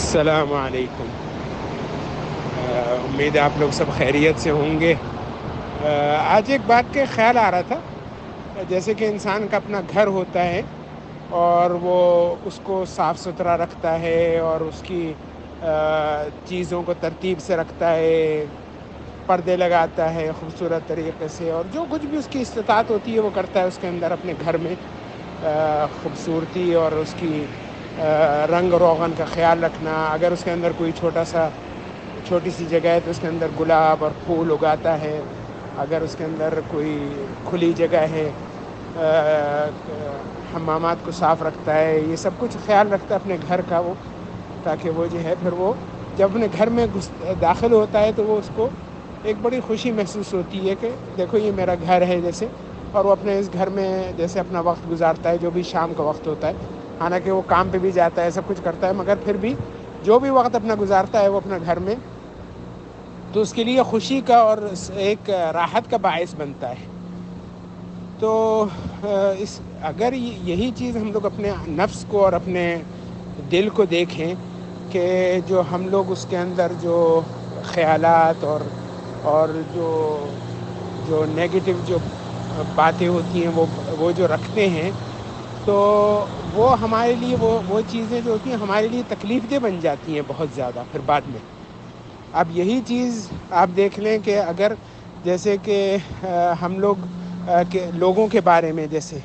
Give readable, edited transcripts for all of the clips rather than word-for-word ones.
السلام علیکم۔ امید ہے آپ لوگ سب خیریت سے ہوں گے۔ آج ایک بات کا خیال آ رہا تھا، جیسے کہ انسان کا اپنا گھر ہوتا ہے اور وہ اس کو صاف ستھرا رکھتا ہے اور اس کی چیزوں کو ترتیب سے رکھتا ہے، پردے لگاتا ہے خوبصورت طریقے سے، اور جو کچھ بھی اس کی استطاعت ہوتی ہے وہ کرتا ہے اس کے اندر اپنے گھر میں خوبصورتی اور اس کی رنگ روغن کا خیال رکھنا۔ اگر اس کے اندر کوئی چھوٹی سی جگہ ہے تو اس کے اندر گلاب اور پھول اگاتا ہے، اگر اس کے اندر کوئی کھلی جگہ ہے حمامات کو صاف رکھتا ہے، یہ سب کچھ خیال رکھتا ہے اپنے گھر کا وہ، تاکہ وہ جو ہے پھر وہ جب اپنے گھر میں داخل ہوتا ہے تو وہ اس کو ایک بڑی خوشی محسوس ہوتی ہے کہ دیکھو یہ میرا گھر ہے جیسے، اور وہ اپنے اس گھر میں جیسے اپنا وقت گزارتا ہے، جو بھی شام کا وقت ہوتا ہے، حالانکہ وہ کام پہ بھی جاتا ہے، سب کچھ کرتا ہے، مگر پھر بھی جو بھی وقت اپنا گزارتا ہے وہ اپنا گھر میں، تو اس کے لیے خوشی کا اور ایک راحت کا باعث بنتا ہے۔ تو اگر یہی چیز ہم لوگ اپنے نفس کو اور اپنے دل کو دیکھیں کہ جو ہم لوگ اس کے اندر جو خیالات اور جو نیگیٹو جو باتیں ہوتی ہیں وہ جو رکھتے ہیں، تو وہ ہمارے لیے وہ چیزیں جو ہوتی ہیں ہمارے لیے تکلیف دہ بن جاتی ہیں بہت زیادہ پھر بعد میں۔ اب یہی چیز آپ دیکھ لیں کہ اگر جیسے کہ ہم لوگ لوگوں کے بارے میں، جیسے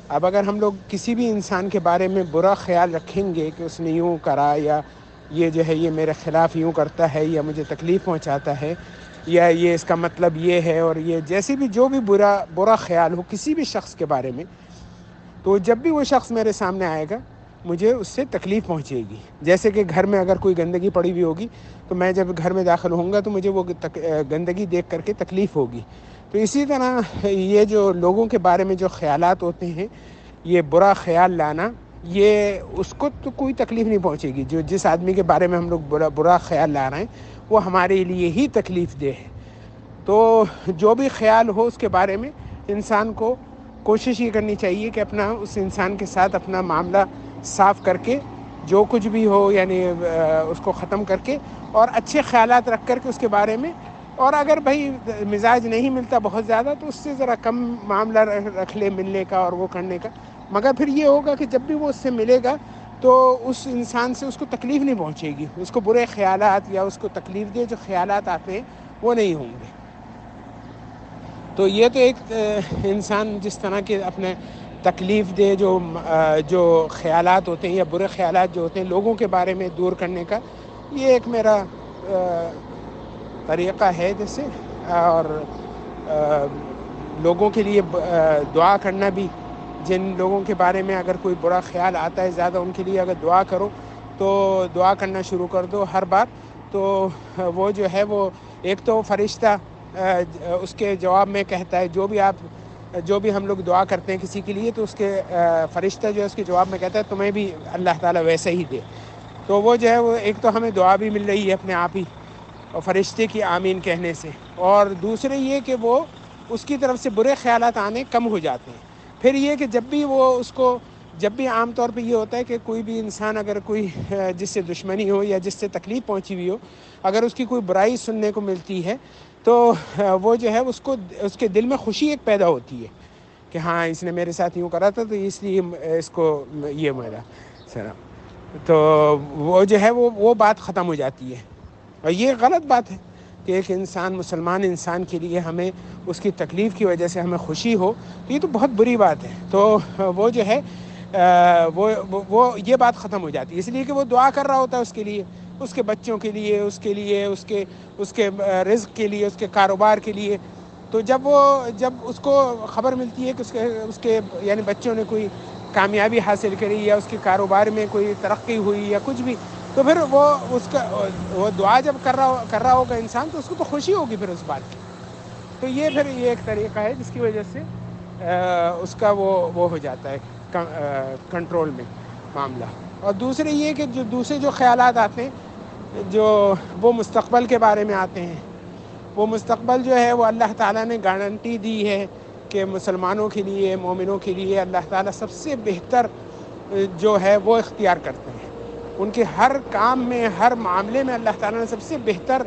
اب اگر ہم لوگ کسی بھی انسان کے بارے میں برا خیال رکھیں گے کہ اس نے یوں کرا، یا یہ جو ہے یہ میرے خلاف یوں کرتا ہے، یا مجھے تکلیف پہنچاتا ہے، یا یہ اس کا مطلب یہ ہے، اور یہ جیسے بھی جو بھی برا خیال ہو کسی بھی شخص کے بارے میں، تو جب بھی وہ شخص میرے سامنے آئے گا مجھے اس سے تکلیف پہنچے گی۔ جیسے کہ گھر میں اگر کوئی گندگی پڑی ہوئی ہوگی تو میں جب گھر میں داخل ہوں گا تو مجھے وہ گندگی دیکھ کر کے تکلیف ہوگی۔ تو اسی طرح یہ جو لوگوں کے بارے میں جو خیالات ہوتے ہیں، یہ برا خیال لانا، یہ اس کو تو کوئی تکلیف نہیں پہنچے گی۔ جس آدمی کے بارے میں ہم لوگ برا خیال لا رہے ہیں وہ ہمارے لیے ہی تکلیف دہ ہے۔ تو جو بھی خیال ہو اس کے بارے میں انسان کو کوشش یہ کرنی چاہیے کہ اپنا اس انسان کے ساتھ اپنا معاملہ صاف کر کے، جو کچھ بھی ہو یعنی اس کو ختم کر کے، اور اچھے خیالات رکھ کر کے اس کے بارے میں، اور اگر بھائی مزاج نہیں ملتا بہت زیادہ تو اس سے ذرا کم معاملہ رکھ لے ملنے کا اور وہ کرنے کا، مگر پھر یہ ہوگا کہ جب بھی وہ اس سے ملے گا تو اس انسان سے اس کو تکلیف نہیں پہنچے گی، اس کو برے خیالات یا اس کو تکلیف دہ جو خیالات آتے ہیں وہ نہیں ہوں گے۔ تو یہ تو ایک انسان جس طرح کے اپنے تکلیف دہ جو خیالات ہوتے ہیں یا برے خیالات جو ہوتے ہیں لوگوں کے بارے میں دور کرنے کا، یہ ایک میرا طریقہ ہے جیسے، اور لوگوں کے لیے دعا کرنا بھی، جن لوگوں کے بارے میں اگر کوئی برا خیال آتا ہے زیادہ، ان کے لیے اگر دعا کرو تو دعا کرنا شروع کر دو ہر بار، تو وہ جو ہے وہ ایک تو فرشتہ اس کے جواب میں کہتا ہے، جو بھی ہم لوگ دعا کرتے ہیں کسی کے لیے تو اس کے فرشتہ جو ہے اس کے جواب میں کہتا ہے تمہیں بھی اللہ تعالیٰ ویسے ہی دے۔ تو وہ جو ہے وہ ایک تو ہمیں دعا بھی مل رہی ہے اپنے آپ ہی اور فرشتے کی آمین کہنے سے، اور دوسرے یہ کہ وہ اس کی طرف سے برے خیالات آنے کم ہو جاتے ہیں۔ پھر یہ کہ جب بھی عام طور پہ یہ ہوتا ہے کہ کوئی بھی انسان اگر کوئی جس سے دشمنی ہو یا جس سے تکلیف پہنچی ہوئی ہو، اگر اس کی کوئی برائی سننے کو ملتی ہے تو وہ جو ہے اس کے دل میں خوشی ایک پیدا ہوتی ہے کہ ہاں اس نے میرے ساتھ یوں کرا تھا تو اس لیے اس کو یہ میرا سلام، تو وہ جو ہے وہ بات ختم ہو جاتی ہے۔ اور یہ غلط بات ہے کہ ایک مسلمان انسان کے لیے ہمیں اس کی تکلیف کی وجہ سے ہمیں خوشی ہو، تو یہ تو بہت بری بات ہے۔ تو وہ جو ہے وہ یہ بات ختم ہو جاتی ہے، اس لیے کہ وہ دعا کر رہا ہوتا ہے اس کے لیے، اس کے بچوں کے لیے، اس کے رزق کے لیے، اس کے کاروبار کے لیے۔ تو جب اس کو خبر ملتی ہے کہ اس کے یعنی بچوں نے کوئی کامیابی حاصل کری یا اس کے کاروبار میں کوئی ترقی ہوئی یا کچھ بھی، تو پھر وہ دعا جب کر رہا ہوگا انسان تو اس کو تو خوشی ہوگی پھر اس بات کی۔ تو یہ ایک طریقہ ہے جس کی وجہ سے اس کا وہ ہو جاتا ہے کنٹرول میں معاملہ۔ اور دوسرے یہ کہ جو خیالات آتے ہیں وہ مستقبل کے بارے میں آتے ہیں، وہ مستقبل جو ہے وہ اللہ تعالیٰ نے گارنٹی دی ہے کہ مسلمانوں کے مومنوں کے لیے اللہ تعالیٰ سب سے بہتر جو ہے وہ اختیار کرتے ہیں۔ ان کے ہر کام میں، ہر معاملے میں اللہ تعالیٰ نے سب سے بہتر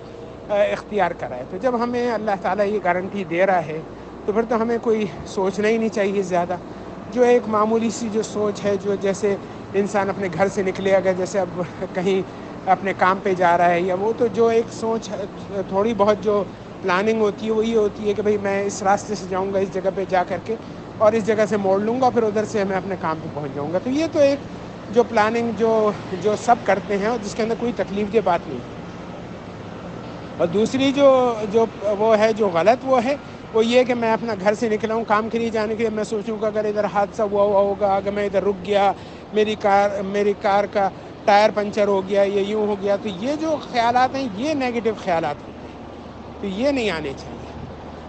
اختیار کرا ہے. تو جب ہمیں اللہ تعالیٰ یہ گارنٹی دے رہا ہے تو پھر تو ہمیں کوئی سوچنا ہی نہیں چاہیے زیادہ. جو ایک معمولی سی جو سوچ ہے، جو جیسے انسان اپنے گھر سے نکلے، اگر جیسے اب کہیں اپنے کام پہ جا رہا ہے یا وہ، تو جو ایک سوچ تھوڑی بہت جو پلاننگ ہوتی ہے وہ یہ ہوتی ہے کہ بھئی میں اس راستے سے جاؤں گا، اس جگہ پہ جا کر کے، اور اس جگہ سے موڑ لوں گا، پھر ادھر سے میں اپنے کام پہ پہنچ جاؤں گا. تو یہ تو ایک جو پلاننگ جو سب کرتے ہیں اور جس کے اندر کوئی تکلیف دہ بات نہیں. اور دوسری جو وہ ہے جو غلط وہ یہ کہ میں اپنا گھر سے نکلا ہوں کام کے لیے جانے کے لیے، میں سوچوں کہ اگر ادھر حادثہ ہوا ہوگا، اگر میں ادھر رک گیا، میری کار کا ٹائر پنچر ہو گیا یا یوں ہو گیا، تو یہ جو خیالات ہیں یہ نیگیٹو خیالات ہیں، تو یہ نہیں آنے چاہیے.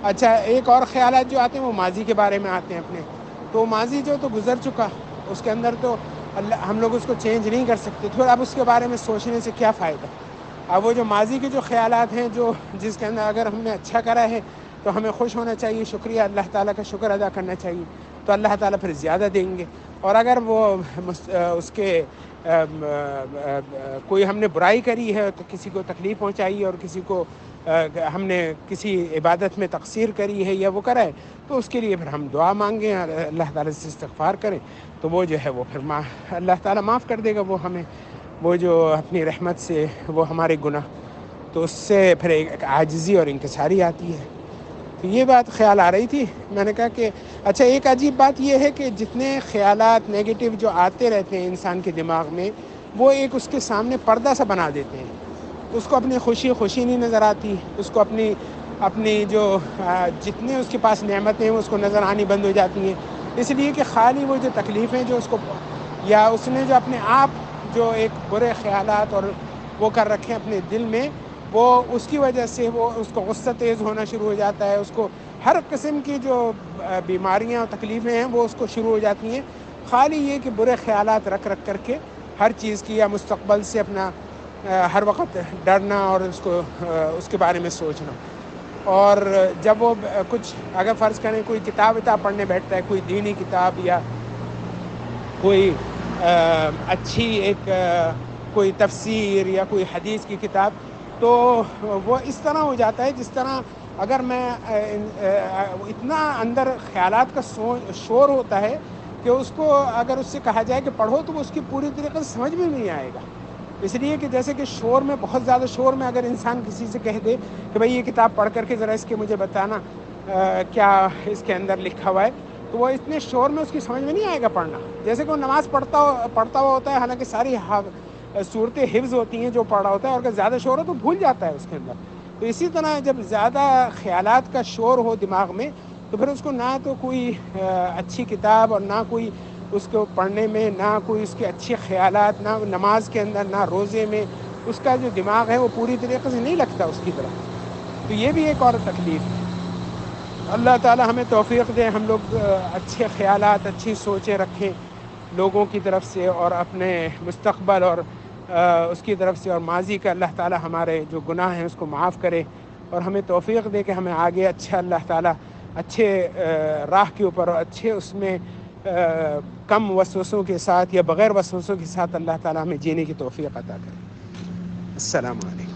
اچھا، ایک اور خیالات جو آتے ہیں وہ ماضی کے بارے میں آتے ہیں اپنے. تو ماضی جو تو گزر چکا، اس کے اندر تو ہم لوگ اس کو چینج نہیں کر سکتے. تو اب اس کے بارے میں سوچنے سے کیا فائدہ؟ اب وہ جو ماضی کے جو خیالات ہیں، جس کے اندر اگر ہم نے اچھا کرا ہے تو ہمیں خوش ہونا چاہیے، شکریہ اللہ تعالیٰ کا شکر ادا کرنا چاہیے، تو اللہ تعالیٰ پھر زیادہ دیں گے. اور اگر وہ اس کے کوئی ہم نے برائی کری ہے تو کسی کو تکلیف پہنچائی ہے اور کسی کو ہم نے کسی عبادت میں تقصیر کری ہے یا وہ کرا ہے، تو اس کے لیے پھر ہم دعا مانگیں، اللہ تعالیٰ سے استغفار کریں، تو وہ جو ہے وہ پھر اللہ تعالیٰ معاف کر دے گا وہ ہمیں، وہ جو اپنی رحمت سے وہ ہمارے گناہ. تو اس سے پھر ایک عاجزی اور انکساری آتی ہے. تو یہ بات خیال آ رہی تھی. میں نے کہا کہ اچھا، ایک عجیب بات یہ ہے کہ جتنے خیالات نیگیٹو جو آتے رہتے ہیں انسان کے دماغ میں، وہ ایک اس کے سامنے پردہ سا بنا دیتے ہیں. اس کو اپنی خوشی نہیں نظر آتی، اس کو اپنی جو جتنے اس کے پاس نعمتیں ہیں وہ اس کو نظر آنی بند ہو جاتی ہیں. اس لیے کہ خالی وہ جو تکلیفیں جو اس کو، یا اس نے جو اپنے آپ جو ایک برے خیالات اور وہ کر رکھے ہیں اپنے دل میں، وہ اس کی وجہ سے وہ اس کو غصہ تیز ہونا شروع ہو جاتا ہے. اس کو ہر قسم کی جو بیماریاں اور تکلیفیں ہیں وہ اس کو شروع ہو جاتی ہیں، خالی یہ کہ برے خیالات رکھ کر کے ہر چیز کی، یا مستقبل سے اپنا ہر وقت ڈرنا اور اس کے بارے میں سوچنا. اور جب وہ کچھ اگر فرض کریں کوئی کتاب پڑھنے بیٹھتا ہے، کوئی دینی کتاب یا کوئی اچھی ایک کوئی تفسیر یا کوئی حدیث کی کتاب، تو وہ اس طرح ہو جاتا ہے جس طرح اگر میں اتنا اندر خیالات کا شور ہوتا ہے کہ اس کو اگر اس سے کہا جائے کہ پڑھو تو وہ اس کی پوری طریقے سے سمجھ میں نہیں آئے گا. اس لیے کہ جیسے کہ شور میں، بہت زیادہ شور میں اگر انسان کسی سے کہہ دے کہ بھئی یہ کتاب پڑھ کر کے ذرا اس کے مجھے بتانا کیا اس کے اندر لکھا ہوا ہے، تو وہ اتنے شور میں اس کی سمجھ میں نہیں آئے گا پڑھنا. جیسے کہ وہ نماز پڑھتا ہوا ہوتا ہے، حالانکہ ساری صورتیں حفظ ہوتی ہیں جو پڑھ رہا ہوتا ہے، اور اگر زیادہ شور ہو تو بھول جاتا ہے اس کے اندر. تو اسی طرح جب زیادہ خیالات کا شور ہو دماغ میں، تو پھر اس کو نہ تو کوئی اچھی کتاب اور نہ کوئی اس کو پڑھنے میں، نہ کوئی اس کے اچھے خیالات، نہ نماز کے اندر، نہ روزے میں اس کا جو دماغ ہے وہ پوری طریقے سے نہیں لگتا اس کی طرف. تو یہ بھی ایک اور تکلیف ہے. اللہ تعالی ہمیں توفیق دے، ہم لوگ اچھے خیالات، اچھی سوچیں رکھیں لوگوں کی طرف سے اور اپنے مستقبل اور اس کی طرف سے، اور ماضی کا اللہ تعالی ہمارے جو گناہ ہیں اس کو معاف کرے اور ہمیں توفیق دے کہ ہمیں آگے اچھا اللہ تعالی اچھے راہ کے اوپر اور اچھے اس میں کم وسوسوں کے ساتھ یا بغیر وسوسوں کے ساتھ اللہ تعالی ہمیں جینے کی توفیق عطا کرے. السلام علیکم.